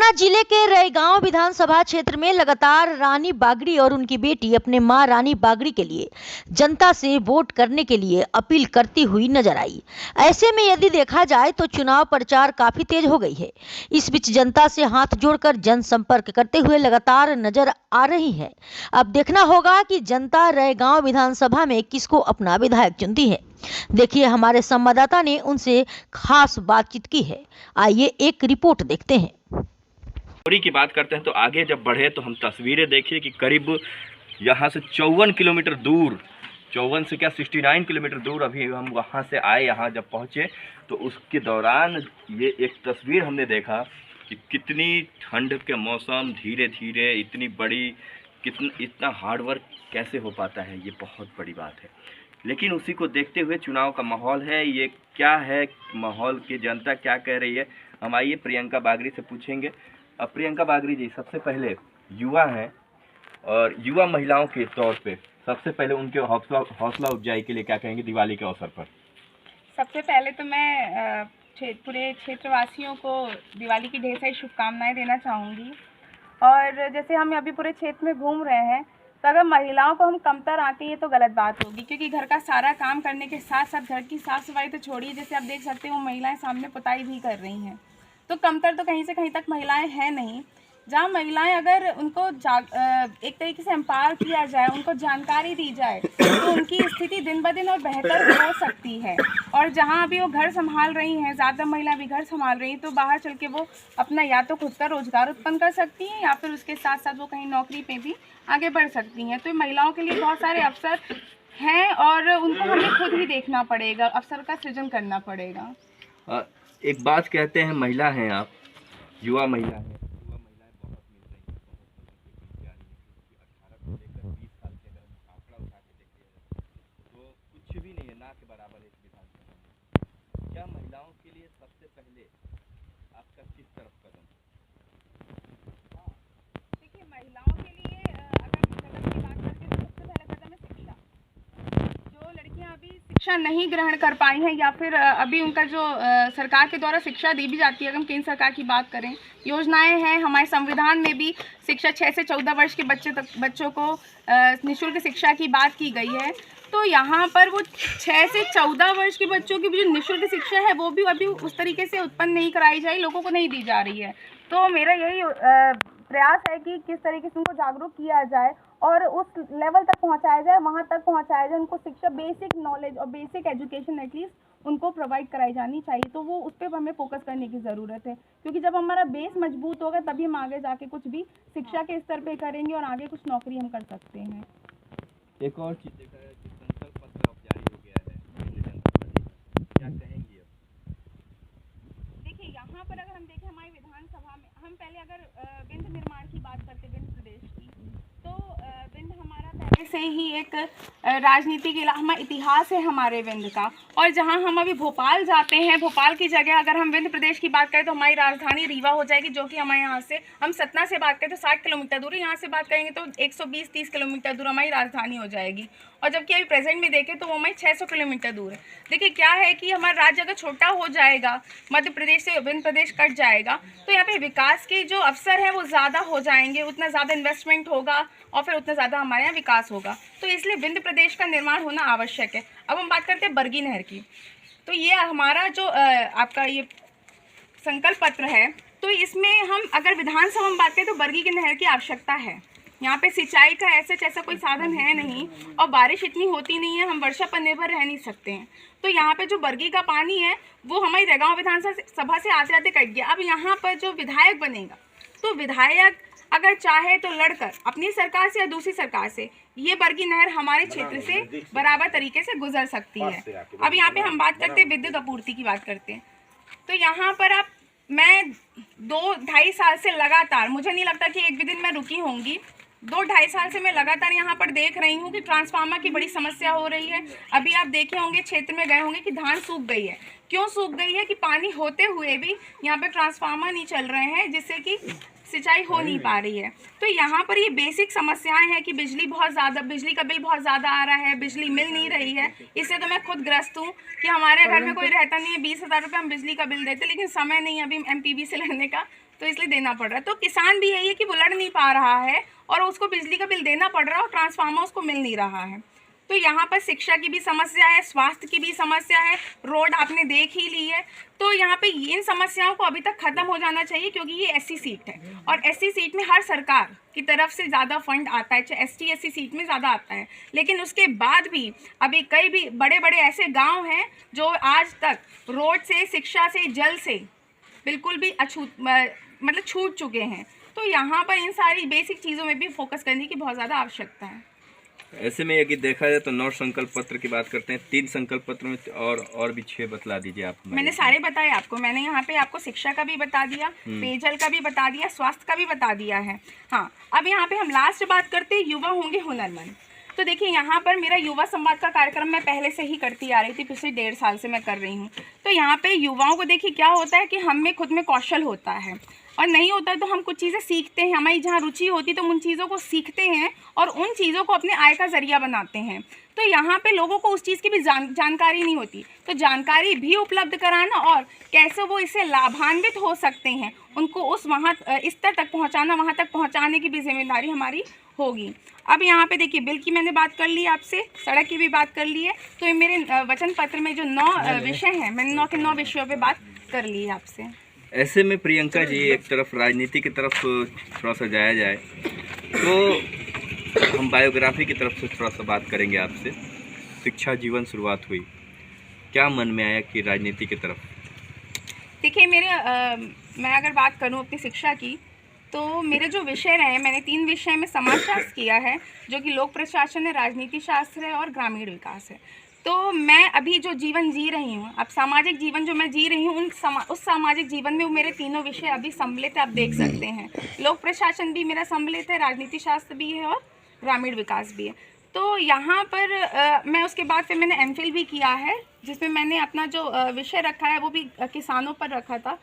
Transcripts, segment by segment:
पटना जिले के रैगांव विधानसभा क्षेत्र में लगातार रानी बागड़ी और उनकी बेटी अपने मां रानी बागड़ी के लिए जनता से वोट करने के लिए अपील करती हुई नजर आई। ऐसे में यदि देखा जाए तो चुनाव प्रचार काफी तेज हो गई है। इस बीच जनता से हाथ जोड़कर जनसंपर्क करते हुए लगातार नजर आ रही है। अब देखना होगा कि जनता रैगांव विधानसभा में किसको अपना विधायक चुनती है। देखिए, हमारे संवाददाता ने उनसे खास बातचीत की है। आइए एक रिपोर्ट देखते हैं। दूरी की बात करते हैं तो आगे जब बढ़े तो हम तस्वीरें देखिए कि करीब यहाँ से 54 किलोमीटर दूर, 54 से क्या 69 किलोमीटर दूर अभी हम वहाँ से आए। यहाँ जब पहुँचे तो उसके दौरान ये एक तस्वीर हमने देखा कि कितनी ठंड के मौसम, धीरे धीरे इतनी बड़ी, इतना हार्डवर्क कैसे हो पाता है, ये बहुत बड़ी बात है। लेकिन उसी को देखते हुए चुनाव का माहौल है, ये क्या है माहौल, की जनता क्या कह रही है, हम आइए प्रियंका बागड़ी से पूछेंगे। अब प्रियंका बागड़ी जी, सबसे पहले युवा हैं और युवा महिलाओं के तौर पे सबसे पहले उनके हौसला अफजाई के लिए क्या कहेंगे दिवाली के अवसर पर? सबसे पहले तो मैं पूरे क्षेत्रवासियों को दिवाली की ढेर सारी शुभकामनाएं देना चाहूँगी। और जैसे हम अभी पूरे क्षेत्र में घूम रहे हैं तो अगर महिलाओं को हम कमतर आती है तो गलत बात होगी, क्योंकि घर का सारा काम करने के साथ साथ घर की साफ़ सफाई तो छोड़िए, जैसे आप देख सकते हैं वो महिलाएं सामने पुताई भी कर रही हैं। तो कमतर तो कहीं से कहीं तक महिलाएं हैं नहीं। जहाँ महिलाएं अगर उनको एक तरीके से एम्पावर किया जाए, उनको जानकारी दी जाए तो उनकी स्थिति दिन ब दिन और बेहतर हो सकती है। और जहाँ अभी वो घर संभाल रही हैं, ज़्यादा महिलाएं भी घर संभाल रही हैं, तो बाहर चल के वो अपना या तो खुद का रोजगार उत्पन्न कर सकती हैं या फिर उसके साथ साथ वो कहीं नौकरी पे भी आगे बढ़ सकती हैं। तो महिलाओं के लिए बहुत सारे अवसर हैं और उनको हमें खुद ही देखना पड़ेगा, अवसर का सृजन करना पड़ेगा। एक बात कहते हैं, महिला हैं आप, युवा महिला हैं, युवा महिलाएं बहुत मिल रही हैं, बहुत जा रही हैं, क्योंकि 18 से लेकर 20 साल के अगर हम आंकड़ा उठा के देखते हैं तो कुछ भी नहीं है, ना के बराबर एक विधानसभा में। क्या महिलाओं के लिए सबसे पहले आपका किस तरफ कदम? देखिए, महिलाओं के लिए अगर कदम की बात करते हैं तो सबसे पहला कदम है शिक्षा। जो लड़कियां अभी शिक्षा नहीं ग्रहण कर पाई हैं या फिर अभी उनका जो सरकार के द्वारा शिक्षा दी भी जाती है, अगर हम केंद्र सरकार की बात करें, योजनाएं हैं, हमारे संविधान में भी शिक्षा 6 से 14 वर्ष के बच्चों को निःशुल्क शिक्षा की बात की गई है। तो यहाँ पर वो 6 से 14 वर्ष के बच्चों की जो निःशुल्क शिक्षा है वो भी अभी उस तरीके से उत्पन्न नहीं कराई जाए, लोगों को नहीं दी जा रही है। तो मेरा यही प्रयास है कि किस तरीके से उनको जागरूक किया जाए और उस लेवल तक पहुंचाया जाए, वहां तक पहुंचाया जाए, उनको शिक्षा, बेसिक नॉलेज और बेसिक एजुकेशन एटलीस्ट उनको प्रोवाइड कराई जानी चाहिए। तो वो उस पर हमें फोकस करने की ज़रूरत है, क्योंकि जब हमारा बेस मजबूत होगा तभी हम आगे जाके कुछ भी शिक्षा के स्तर पे करेंगे और आगे कुछ नौकरी हम कर सकते हैं। एक और चीज़ देखा है कि संकल्प पत्र अब जारी हो गया है, क्या कहेंगे? देखिए, यहाँ पर अगर हम देखें हमारी विधानसभा में, हम पहले अगर विंध्य निर्माण की बात करते हैं, विंध्य प्रदेश की, तो विंध्य हमारा पहले से ही एक राजनीति के हमारा इतिहास है हमारे विंध्य का। और जहाँ हम अभी भोपाल जाते हैं, भोपाल की जगह अगर हम विंध्य प्रदेश की बात करें तो हमारी राजधानी रीवा हो जाएगी, जो कि हमारे यहाँ से, हम सतना से बात करें तो 60 किलोमीटर दूर है, यहाँ से बात करेंगे तो 120-30 किलोमीटर दूर हमारी राजधानी हो जाएगी। और जबकि अभी प्रेजेंट में देखें तो वो हमारी 600 किलोमीटर दूर है। देखिए, क्या है कि हमारा राज्य अगर छोटा हो जाएगा, मध्य प्रदेश से विंध्य प्रदेश कट जाएगा, तो यहाँ पे विकास के जो अवसर हैं वो ज़्यादा हो जाएंगे, उतना ज़्यादा इन्वेस्टमेंट होगा और फिर उतना ज़्यादा हमारे यहाँ विकास होगा। तो इसलिए विंध्य प्रदेश का निर्माण होना आवश्यक है। अब हम बात करते हैं बरगी नहर की, तो ये हमारा जो आपका ये संकल्प पत्र है, तो इसमें हम अगर विधानसभा में बात करें तो बरगी की नहर की आवश्यकता है। यहाँ पे सिंचाई का ऐसा कोई साधन है नहीं और बारिश इतनी होती नहीं है, हम वर्षा पर निर्भर रह नहीं सकते हैं। तो यहाँ पे जो बरगी का पानी है वो हमारी रैगांव विधानसभा से आते आते कट गया। अब यहाँ पर जो विधायक बनेगा, तो विधायक अगर चाहे तो लड़कर अपनी सरकार से या दूसरी सरकार से ये बरगी नहर हमारे क्षेत्र से बराबर तरीके से गुजर सकती है। अब यहाँ पे हम बात करते हैं विद्युत आपूर्ति की बात करते हैं, तो यहाँ पर मैं 2-2.5 साल से लगातार, मुझे नहीं लगता कि एक भी दिन मैं रुकी होंगी, 2-2.5 साल से मैं लगातार यहाँ पर देख रही हूँ कि ट्रांसफार्मर की बड़ी समस्या हो रही है। अभी आप देखे होंगे, क्षेत्र में गए होंगे कि धान सूख गई है। क्यों सूख गई है? कि पानी होते हुए भी यहाँ पर ट्रांसफार्मर नहीं चल रहे हैं, जिससे कि सिंचाई हो नहीं पा रही है। तो यहाँ पर ये बेसिक समस्याएं हैं कि बिजली का बिल बहुत ज़्यादा आ रहा है, बिजली मिल नहीं रही है। इससे तो मैं खुद ग्रस्त हूँ कि हमारे घर में कोई रहता नहीं है, 20,000 रुपये हम बिजली का बिल देते, लेकिन समय नहीं अभी MPB से लड़ने का, तो इसलिए देना पड़ रहा है। तो किसान भी यही है कि वो लड़ नहीं पा रहा है और उसको बिजली का बिल देना पड़ रहा है और ट्रांसफार्मर उसको मिल नहीं रहा है। तो यहाँ पर शिक्षा की भी समस्या है, स्वास्थ्य की भी समस्या है, रोड आपने देख ही ली है। तो यहाँ पे इन समस्याओं को अभी तक खत्म हो जाना चाहिए, क्योंकि ये एससी सीट है और एससी सीट में हर सरकार की तरफ से ज़्यादा फंड आता है, चाहे एसटी एससी सीट में ज़्यादा आता है। लेकिन उसके बाद भी अभी कई भी बड़े बड़े ऐसे गाँव हैं जो आज तक रोड से, शिक्षा से, जल से बिल्कुल भी मतलब छूट चुके हैं। तो यहाँ पर इन सारी बेसिक चीज़ों में भी फोकस करने की बहुत ज़्यादा आवश्यकता है। ऐसे में यदि देखा जाए तो 9 संकल्प पत्र की बात करते हैं, 3 संकल्प पत्र में और भी 6 बतला दीजिए आप। मैंने सारे बताए आपको, मैंने यहाँ पे आपको शिक्षा का भी बता दिया, पेयजल का भी बता दिया, स्वास्थ्य का भी बता दिया है। हाँ, अब यहाँ पे हम लास्ट बात करते हैं, युवा होंगे हुनरमंद। तो देखिए यहाँ पर मेरा युवा संवाद का कार्यक्रम मैं पहले से ही करती आ रही थी, पिछले 1.5 साल से मैं कर रही हूँ। तो यहाँ पे युवाओं को देखिए क्या होता है कि हम में खुद में कौशल होता है और नहीं होता है तो हम कुछ चीज़ें सीखते हैं, हमारी जहाँ रुचि होती है तो उन चीज़ों को सीखते हैं और उन चीज़ों को अपने आय का जरिया बनाते हैं। तो यहाँ पे लोगों को उस चीज़ की भी जानकारी नहीं होती, तो जानकारी भी उपलब्ध कराना और कैसे वो इससे लाभान्वित हो सकते हैं, उनको उस स्तर तक पहुँचाना, वहाँ तक पहुँचाने की भी जिम्मेदारी हमारी होगी। अब यहाँ पे देखिए बिल की मैंने बात कर ली आपसे, सड़क की भी बात कर ली है। तो ये मेरे वचन पत्र में जो 9 विषय हैं, मैंने 9 के 9 विषयों पे बात कर ली है आपसे। ऐसे में प्रियंका जी, एक तरफ राजनीति की तरफ थोड़ा सा जाया जाए तो हम बायोग्राफी की तरफ से थोड़ा सा बात करेंगे आपसे। शिक्षा जीवन शुरुआत हुई, क्या मन में आया कि राजनीति की तरफ? देखिए मैं अगर बात करूं अपनी शिक्षा की, तो मेरे जो विषय रहे, मैंने 3 विषय में समाजशास्त्र किया है, जो कि लोक प्रशासन है, राजनीति शास्त्र है और ग्रामीण विकास है। तो मैं अभी जो जीवन जी रही हूँ, अब सामाजिक जीवन जो मैं जी रही हूँ, उस सामाजिक जीवन में वो मेरे तीनों विषय अभी सम्मिलित है, आप देख सकते हैं। लोक प्रशासन भी मेरा सम्मिलित है, राजनीति शास्त्र भी है और ग्रामीण विकास भी है। तो यहाँ पर मैं उसके बाद फिर मैंने एमफिल भी किया है, जिसमें मैंने अपना जो विषय रखा है वो भी किसानों पर रखा था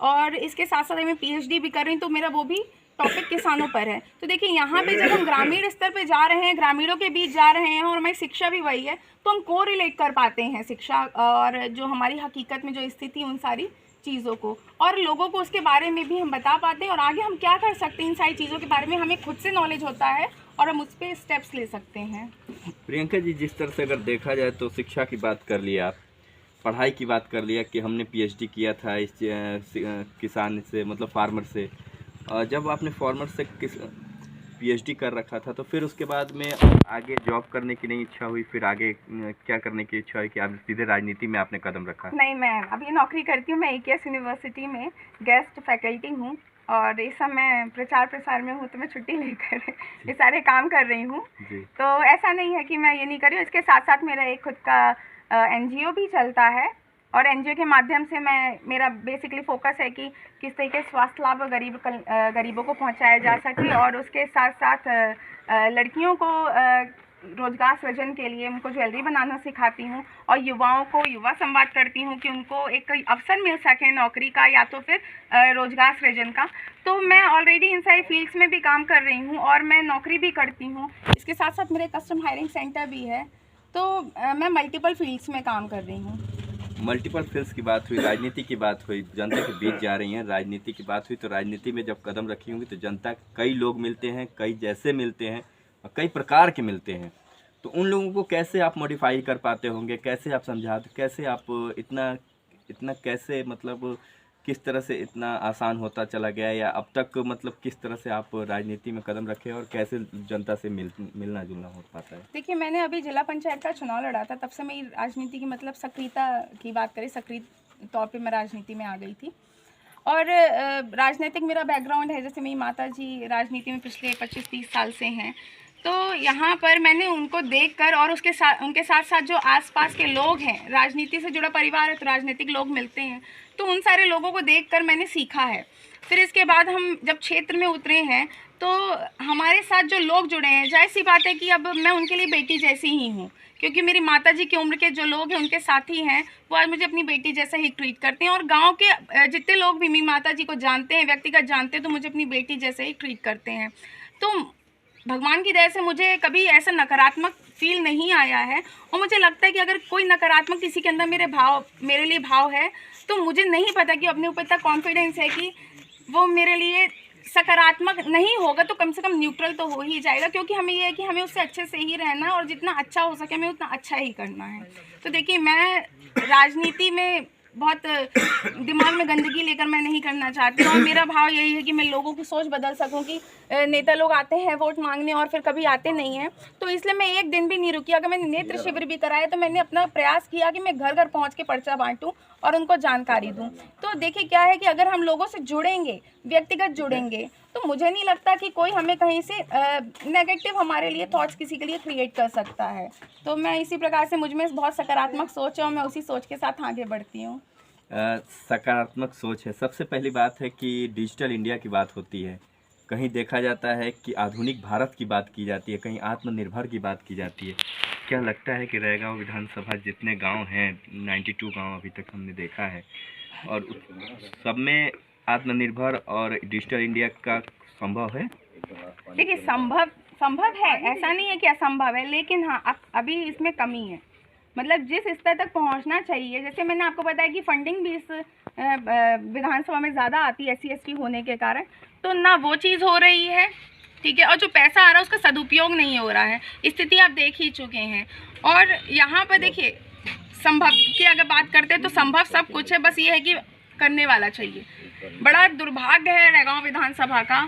और इसके साथ साथ मैं पीएचडी भी कर रही हूँ, तो मेरा वो भी टॉपिक किसानों पर है। तो देखिए यहाँ पे जब हम ग्रामीण स्तर पे जा रहे हैं, ग्रामीणों के बीच जा रहे हैं और हमारी शिक्षा भी वही है, तो हम को रिलेट कर पाते हैं शिक्षा और जो हमारी हकीकत में जो स्थिति, उन सारी चीज़ों को, और लोगों को उसके बारे में भी हम बता पाते हैं और आगे हम क्या कर सकते हैं इन सारी चीज़ों के बारे में हमें खुद से नॉलेज होता है और हम उस पर स्टेप्स ले सकते हैं। प्रियंका जी, जिस तरह से अगर देखा जाए तो शिक्षा की बात कर लिया, आप पढ़ाई की बात कर लिया कि हमने पीएचडी किया था इस किसान से, मतलब फार्मर से। जब आपने फार्मर से पीएचडी कर रखा था तो फिर उसके बाद में आगे जॉब करने की नहीं इच्छा हुई, फिर आगे क्या करने की इच्छा हुई कि आप सीधे राजनीति में आपने कदम रखा? नहीं, मैं अभी नौकरी करती हूँ, मैं AKS यूनिवर्सिटी में गेस्ट फैकल्टी हूँ और इस समय मैं प्रचार प्रसार में हूँ, तो मैं छुट्टी लेकर ये सारे काम कर रही हूँ। तो ऐसा नहीं है कि मैं ये नहीं कर रही हूँ, इसके साथ साथ मेरा एक खुद का NGO भी चलता है और NGO के माध्यम से मेरा बेसिकली फोकस है कि किस तरीके से स्वास्थ्य लाभ गरीबों को पहुंचाया जा सके और उसके साथ साथ लड़कियों को रोजगार सृजन के लिए उनको ज्वेलरी बनाना सिखाती हूँ और युवाओं को युवा संवाद करती हूँ कि उनको एक अवसर मिल सके नौकरी का या तो फिर रोजगार सृजन का। तो मैं ऑलरेडी इन सारी फील्ड्स में भी काम कर रही हूँ और मैं नौकरी भी करती हूँ। इसके साथ साथ मेरे कस्टम हायरिंग सेंटर भी है, तो मैं मल्टीपल फील्ड्स में काम कर रही हूँ। मल्टीपल फील्ड्स की बात हुई, राजनीति की बात हुई, जनता के बीच जा रही हैं, राजनीति की बात हुई, तो राजनीति में जब कदम रखी होंगी तो जनता कई लोग मिलते हैं, कई जैसे मिलते हैं और कई प्रकार के मिलते हैं। तो उन लोगों को कैसे आप मॉडिफाई कर पाते होंगे, कैसे आप समझाते, कैसे आप इतना कैसे, मतलब किस तरह से इतना आसान होता चला गया, या अब तक मतलब किस तरह से आप राजनीति में कदम रखे और कैसे जनता से मिलना जुलना हो पाता है? देखिए, मैंने अभी जिला पंचायत का चुनाव लड़ा था, तब से मेरी राजनीति की मतलब सक्रियता की बात करें, सक्रिय तौर पे मैं राजनीति में आ गई थी और राजनीतिक मेरा बैकग्राउंड है। जैसे मेरी माता जी राजनीति में पिछले 25-30 साल से हैं, तो यहाँ पर मैंने उनको देखकर और उनके साथ साथ जो आसपास के लोग हैं, राजनीति से जुड़ा परिवार है तो राजनीतिक लोग मिलते हैं, तो उन सारे लोगों को देखकर मैंने सीखा है। फिर इसके बाद हम जब क्षेत्र में उतरे हैं तो हमारे साथ जो लोग जुड़े हैं, जाहिर सी बात है कि अब मैं उनके लिए बेटी जैसी ही हूँ, क्योंकि मेरी माताजी की उम्र के जो लोग हैं उनके साथी हैं, वो आज मुझे अपनी बेटी जैसा ही ट्रीट करते हैं और गांव के जितने लोग भी मेरी माताजी को जानते हैं, व्यक्तिगत जानते हैं, तो मुझे अपनी बेटी जैसे ही ट्रीट करते हैं। तो भगवान की दया से मुझे कभी ऐसा नकारात्मक फील नहीं आया है और मुझे लगता है कि अगर कोई नकारात्मक किसी के अंदर मेरे लिए भाव है, तो मुझे नहीं पता कि अपने ऊपर इतना कॉन्फिडेंस है कि वो मेरे लिए सकारात्मक नहीं होगा तो कम से कम न्यूट्रल तो हो ही जाएगा, क्योंकि हमें ये है कि हमें उससे अच्छे से ही रहना है और जितना अच्छा हो सके हमें उतना अच्छा ही करना है। तो देखिए, मैं राजनीति में बहुत दिमाग में गंदगी लेकर मैं नहीं करना चाहती और मेरा भाव यही है कि मैं लोगों की सोच बदल सकूं कि नेता लोग आते हैं वोट मांगने और फिर कभी आते नहीं हैं, तो इसलिए मैं एक दिन भी नहीं रुकी। अगर मैंने नेत्र शिविर भी कराया तो मैंने अपना प्रयास किया कि मैं घर घर पहुंच के पर्चा बांटूं और उनको जानकारी दूं। तो देखिए क्या है कि अगर हम लोगों से जुड़ेंगे, व्यक्तिगत जुड़ेंगे, तो मुझे नहीं लगता कि कोई हमें कहीं से नेगेटिव हमारे लिए थॉट्स किसी के लिए क्रिएट कर सकता है। तो मैं इसी प्रकार से, मुझ में बहुत सकारात्मक सोच है और मैं उसी सोच के साथ आगे बढ़ती हूँ। सकारात्मक सोच है। सबसे पहली बात है कि डिजिटल इंडिया की बात होती है, कहीं देखा जाता है कि आधुनिक भारत की बात की जाती है, कहीं आत्मनिर्भर की बात की जाती है। क्या लगता है कि रैगांव विधानसभा जितने गांव हैं, 92 गांव अभी तक हमने देखा है, और सब में आत्मनिर्भर और डिजिटल इंडिया का संभव है? देखिए, संभव है, ऐसा नहीं है कि असंभव है, लेकिन हाँ अभी इसमें कमी है। मतलब जिस स्तर तक पहुंचना चाहिए, जैसे मैंने आपको बताया कि फंडिंग भी इस विधानसभा में ज़्यादा आती है SC/ST होने के कारण, तो ना वो चीज़ हो रही है, ठीक है, और जो पैसा आ रहा है उसका सदुपयोग नहीं हो रहा है। स्थिति आप देख ही चुके हैं। और यहाँ पर देखिए, संभव की अगर बात करते हैं तो संभव सब कुछ है, बस ये है कि करने वाला चाहिए। बड़ा दुर्भाग्य है रैगांव विधानसभा का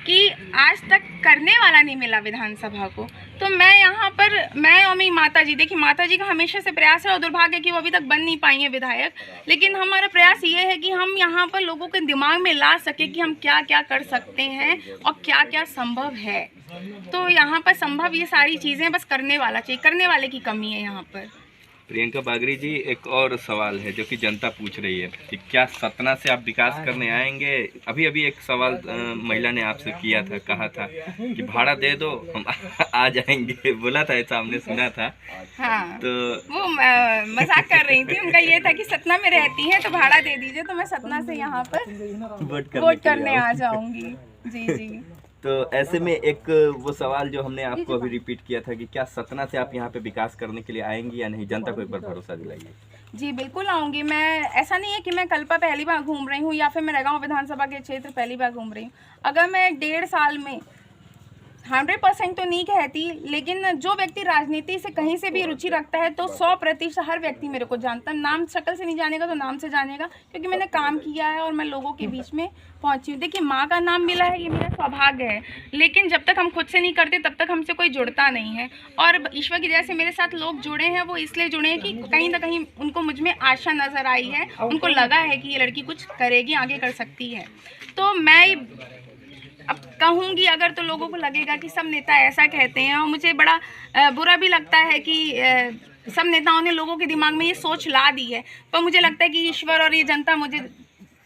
कि आज तक करने वाला नहीं मिला विधानसभा को। तो मैं यहाँ पर, मैं और मेरी माताजी, देखिए माताजी का हमेशा से प्रयास है और दुर्भाग्य कि वो अभी तक बन नहीं पाई हैं विधायक, लेकिन हमारा प्रयास ये है कि हम यहाँ पर लोगों के दिमाग में ला सके कि हम क्या क्या कर सकते हैं और क्या क्या संभव है। तो यहाँ पर संभव ये सारी चीज़ें, बस करने वाला चाहिए, करने वाले की कमी है यहाँ पर। प्रियंका बागड़ी जी, एक और सवाल है जो कि जनता पूछ रही है कि क्या सतना से आप विकास करने आएंगे? अभी एक सवाल महिला ने आपसे किया था, कहा था कि भाड़ा दे दो हम आ जाएंगे, बोला था, ऐसा हमने सुना था। हाँ, तो वो मजाक कर रही थी। उनका ये था कि सतना में रहती हैं तो भाड़ा दे दीजिए, तो मैं सतना से यहाँ पर वोट करने आ जाऊँगी। जी जी। तो ऐसे में एक वो सवाल जो हमने आपको अभी रिपीट किया था कि क्या सतना से आप यहाँ पे विकास करने के लिए आएंगी या नहीं, जनता को एक बार भरोसा दिलाइए। जी बिल्कुल आऊँगी मैं। ऐसा नहीं है कि मैं कल्पा पहली बार घूम रही हूँ या फिर मैं रैगांव विधानसभा के क्षेत्र पहली बार घूम रही हूँ। अगर मैं 1.5 साल में 100% तो नहीं कहती, लेकिन जो व्यक्ति राजनीति से कहीं से भी रुचि रखता है तो 100% हर व्यक्ति मेरे को जानता है। नाम शक्ल से नहीं जानेगा तो नाम से जानेगा, क्योंकि मैंने काम किया है और मैं लोगों के बीच में पहुंची हूँ। देखिए, माँ का नाम मिला है, ये मेरा सौभाग्य है, लेकिन जब तक हम खुद से नहीं करते तब तक हमसे कोई जुड़ता नहीं है। और ईश्वर की दया से मेरे साथ लोग जुड़े हैं, वो इसलिए जुड़े हैं कि कहीं ना कहीं उनको मुझ में आशा नज़र आई है, उनको लगा है कि ये लड़की कुछ करेगी, आगे कर सकती है। तो मैं अब कहूँगी अगर, तो लोगों को लगेगा कि सब नेता ऐसा कहते हैं, और मुझे बड़ा बुरा भी लगता है कि सब नेताओं ने लोगों के दिमाग में ये सोच ला दी है। पर मुझे लगता है कि ईश्वर और ये जनता मुझे,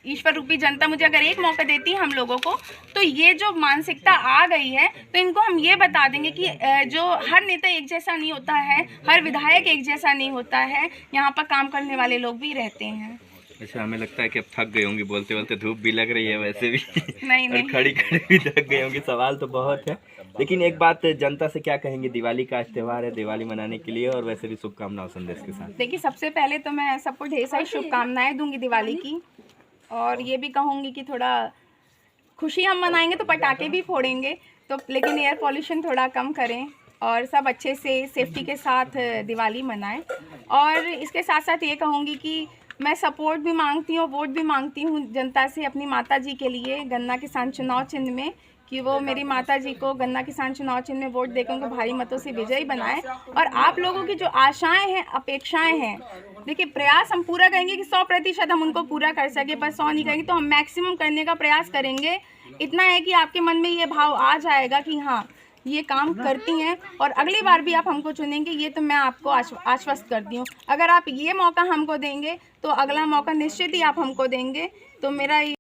ईश्वर रूपी जनता मुझे अगर एक मौका देती है हम लोगों को, तो ये जो मानसिकता आ गई है तो इनको हम ये बता देंगे कि जो हर नेता एक जैसा नहीं होता है, हर विधायक एक जैसा नहीं होता है, यहाँ पर काम करने वाले लोग भी रहते हैं। अच्छा, हमें लगता है कि अब थक गई होंगी, बोलते बोलते धूप भी लग रही है वैसे भी। नहीं और खड़ी खड़ी भी थक गई होंगी। सवाल तो बहुत है, लेकिन एक बात, जनता से क्या कहेंगे? दिवाली का आज त्यौहार है, दिवाली मनाने के लिए, और वैसे भी शुभकामनाओं संदेश के साथ। देखिए, सबसे पहले तो मैं सबको ढेर सारी शुभकामनाएं दूंगी दिवाली की, और ये भी कहूँगी कि थोड़ा खुशी हम मनाएंगे तो पटाखे भी फोड़ेंगे, तो लेकिन एयर पॉल्यूशन थोड़ा कम करें और सब अच्छे से सेफ्टी के साथ दिवाली मनाएं। और इसके साथ साथ ये कहूँगी कि मैं सपोर्ट भी मांगती हूँ, वोट भी मांगती हूँ जनता से अपनी माता जी के लिए गन्ना किसान चुनाव चिन्ह में, कि वो मेरी माता जी को गन्ना किसान चुनाव चिन्ह में वोट देकर उनको भारी मतों से विजयी बनाए। और आप लोगों की जो आशाएं हैं, अपेक्षाएं हैं, देखिए प्रयास हम पूरा करेंगे कि 100% हम उनको पूरा कर सके, पर 100 नहीं करेंगे तो हम मैक्सिमम करने का प्रयास करेंगे। इतना है कि आपके मन में ये भाव आ जाएगा कि हाँ ये काम करती हैं और अगली बार भी आप हमको चुनेंगे, ये तो मैं आपको आश्वस्त करती हूँ। अगर आप ये मौका हमको देंगे तो अगला मौका निश्चित ही आप हमको देंगे। तो मेरा